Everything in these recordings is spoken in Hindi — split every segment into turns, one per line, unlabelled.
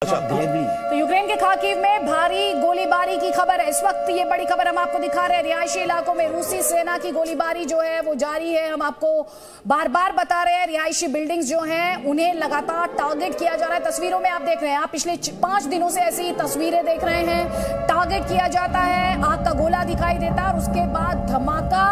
तो यूक्रेन के खार्किव में भारी गोलीबारी की खबर है। इस वक्त ये बड़ी खबर हम आपको दिखा रहे हैं। रिहायशी इलाकों में रूसी सेना की गोलीबारी जो है वो जारी है। हम आपको बार बार बता रहे हैं, रिहायशी बिल्डिंग्स जो हैं उन्हें लगातार टारगेट किया जा रहा है। तस्वीरों में आप देख रहे हैं, आप पिछले 5 दिनों से ऐसी तस्वीरें देख रहे हैं। टारगेट किया जाता है, आग का गोला दिखाई देता है और उसके बाद धमाका,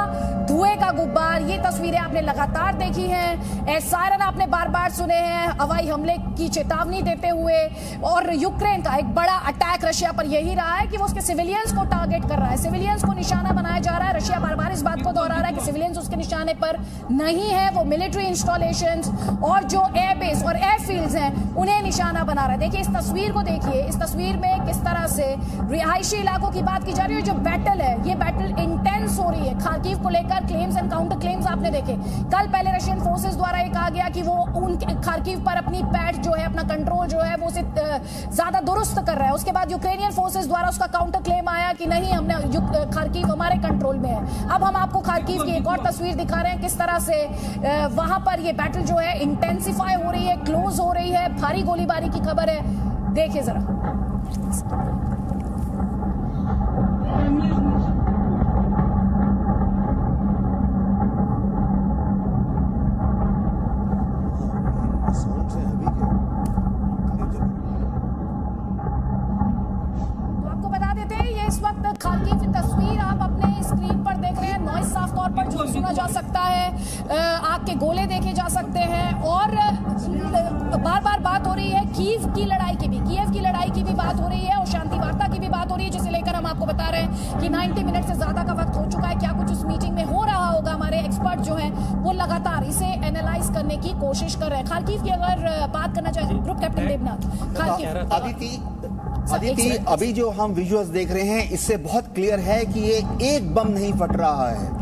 धुएं का गुब्बार। ये तस्वीरें आपने लगातार देखी हैं। सायरन आपने बार बार सुने हैं हवाई हमले की चेतावनी देते हुए। और यूक्रेन का एक बड़ा अटैक रशिया पर यही रहा है कि वो उसके सिविलियंस को टारगेट कर रहा है, सिविलियंस को निशाना बनाया जा रहा है। रशिया बार बार इस बात को दोहरा रहा है कि सिविलियंस उसके निशाने पर नहीं है, वो मिलिट्री इंस्टॉलेशंस और जो एयरबेस और एयरफील्ड्स हैं उन्हें निशाना बना रहा है। देखिए इस तस्वीर को, देखिए इस तस्वीर में किस तरह से रिहायशी इलाकों की बात की जा रही है। जो बैटल है, ये बैटल इंटेंस हो रही है। खार्किव को लेकर क्लेम्स एंड काउंटर क्लेम्स आपने देखे। कल पहले रशियन फोर्सेस द्वारा ये कहा गया कि वो उन खार्किव पर अपनी पैठ जो है, अपना कंट्रोल जो है वो उसे ज्यादा दुरुस्त कर रहा है। उसके बाद यूक्रेनियन फोर्सेस द्वारा उसका काउंटर क्लेम आया कि नहीं, हमने खार्किव हमारे कंट्रोल में है। अब हम आपको खार्किव की एक और तस्वीर दिखा रहे हैं, किस तरह से वहां पर ये बैटल जो है इंटेंसिफाई हो रही है, क्लोज हो रही है। भारी गोलीबारी की खबर है, देखिए जरा। इस वक्त खार्किव की तस्वीर आप अपने स्क्रीन पर देख रहे हैं। नॉइस साफ तौर पर जो सुना जा सकता है, आग के गोले देखे जा सकते हैं और बार बार बात हो रही है कीव की लड़ाई की भी, कीव की लड़ाई की भी बात हो रही है और शांति वार्ता की भी बात हो रही है, जिसे लेकर हम आपको बता रहे हैं कि 90 मिनट से ज्यादा का वक्त हो चुका है। क्या कुछ उस मीटिंग में हो रहा होगा, हमारे एक्सपर्ट जो हैं वो लगातार इसे एनालाइज करने की कोशिश कर रहे हैं। खार्किव की अगर बात करना चाहें, group captain Devnath, Kharkiv
Aditi, अभी जो हम विजुअल्स देख रहे हैं इससे बहुत क्लियर है कि ये एक बम नहीं फट रहा है,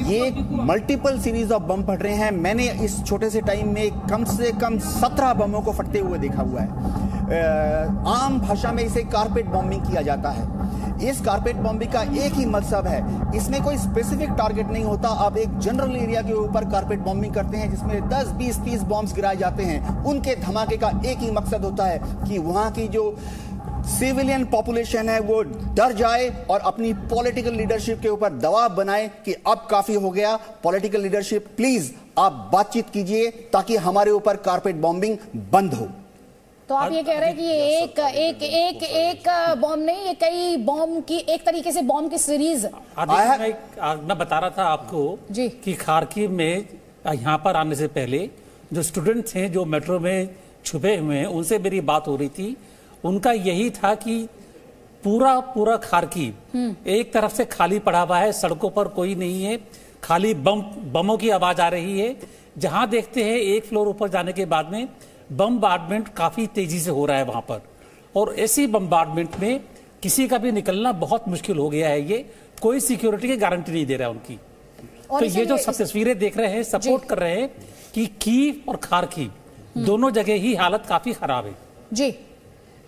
ये मल्टीपल सीरीज ऑफ बम फट रहे हैं। मैंने इस छोटे से टाइम में कम से कम 17 बमों को फटते हुए देखा हुआ है। आम भाषा में इसे कारपेट बॉम्बिंग किया जाता है। इस कारपेट बॉम्बिंग का एक ही मकसद है, इसमें कोई स्पेसिफिक टारगेट नहीं होता। आप एक जनरल एरिया के ऊपर कारपेट बॉम्बिंग करते हैं जिसमें 10, 20, 30 बॉम्ब्स गिराए जाते हैं। उनके धमाके का एक ही मकसद होता है कि वहां की जो सिविलियन पॉपुलेशन है वो डर जाए और अपनी पॉलिटिकल लीडरशिप के ऊपर दबाव बनाए कि अब काफी हो गया, पॉलिटिकल लीडरशिप प्लीज आप बातचीत कीजिए ताकि हमारे ऊपर कारपेट बॉम्बिंग बंद हो।
तो आप ये कह रहे हैं कि ये एक बॉम्ब नहीं, ये कई बॉम्ब की, एक तरीके से बॉम्ब की सीरीज।
मैं बता रहा था आपको जी कि खार्किव में यहाँ पर आने से पहले जो स्टूडेंट्स हैं जो मेट्रो में छुपे हुए हैं उनसे मेरी बात हो रही थी। उनका यही था कि पूरा खार्किव एक तरफ से खाली पड़ा हुआ है, सड़कों पर कोई नहीं है, खाली बमों की आवाज आ रही है। जहां देखते हैं एक फ्लोर ऊपर जाने के बाद में बम्बार्डमेंट काफी तेजी से हो रहा है वहां पर, और ऐसी बम्बार्डमेंट में किसी का भी निकलना बहुत मुश्किल हो गया है। ये कोई सिक्योरिटी की गारंटी नहीं दे रहा है उनकी। तो ये जो सब तस्वीरें देख रहे हैं सपोर्ट कर रहे हैं कि कीव और खार्किव दोनों जगह ही हालत काफी खराब है
जी।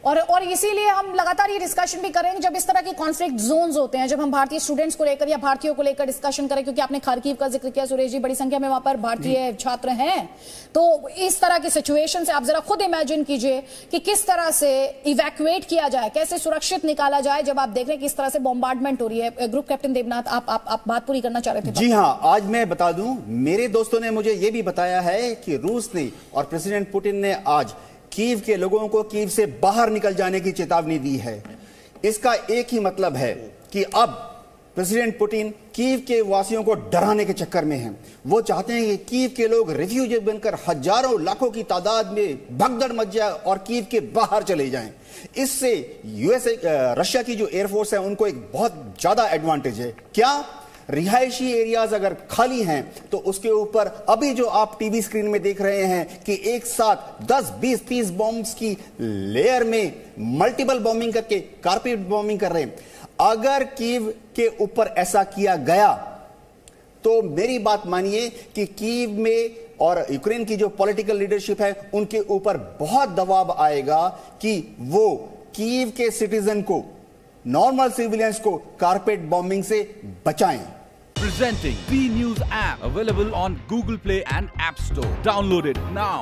और इसीलिए हम लगातार ये डिस्कशन भी करेंगे जब इस तरह के कॉन्फ्लिक्ट जोन्स होते हैं, जब हम भारतीय स्टूडेंट्स को लेकर या भारतीयों को लेकर डिस्कशन करें, क्योंकि आपने खार्किव का जिक्र किया सुरेश जी, बड़ी संख्या में वहां पर भारतीय छात्र हैं। तो इस तरह की सिचुएशन से आप जरा खुद इमेजिन कीजिए कि किस तरह से इवैक्यूएट किया जाए, कैसे सुरक्षित निकाला जाए जब आप देख रहे हैं किस तरह से बॉम्बार्डमेंट हो रही है। ग्रुप कैप्टन देवनाथ, आप बात पूरी करना चाह रहे थे।
जी हाँ, आज मैं बता दूं, मेरे दोस्तों ने मुझे यह भी बताया है कि रूस ने और प्रेसिडेंट पुतिन ने आज कीव के लोगों को कीव से बाहर निकल जाने की चेतावनी दी है। इसका एक ही मतलब है कि अब प्रेसिडेंट पुतिन कीव के वासियों को डराने के चक्कर में हैं। वो चाहते हैं कि कीव के लोग रिफ्यूजी बनकर हजारों लाखों की तादाद में भगदड़ मच जाए और कीव के बाहर चले जाएं। इससे रशिया की जो एयरफोर्स है उनको एक बहुत ज्यादा एडवांटेज है। क्या? रिहायशी एरियाज अगर खाली हैं तो उसके ऊपर अभी जो आप टीवी स्क्रीन में देख रहे हैं कि एक साथ 10, 20, 30 बॉम्ब्स की लेयर में मल्टीपल बॉम्बिंग करके कारपेट बॉम्बिंग कर रहे हैं। अगर कीव के ऊपर ऐसा किया गया तो मेरी बात मानिए कि कीव में और यूक्रेन की जो पॉलिटिकल लीडरशिप है उनके ऊपर बहुत दबाव आएगा कि वो कीव के सिटीजन को, नॉर्मल सिविलियंस को कारपेट बॉम्बिंग से बचाएं।
Presenting B News app, available on Google Play and App Store. Download it now.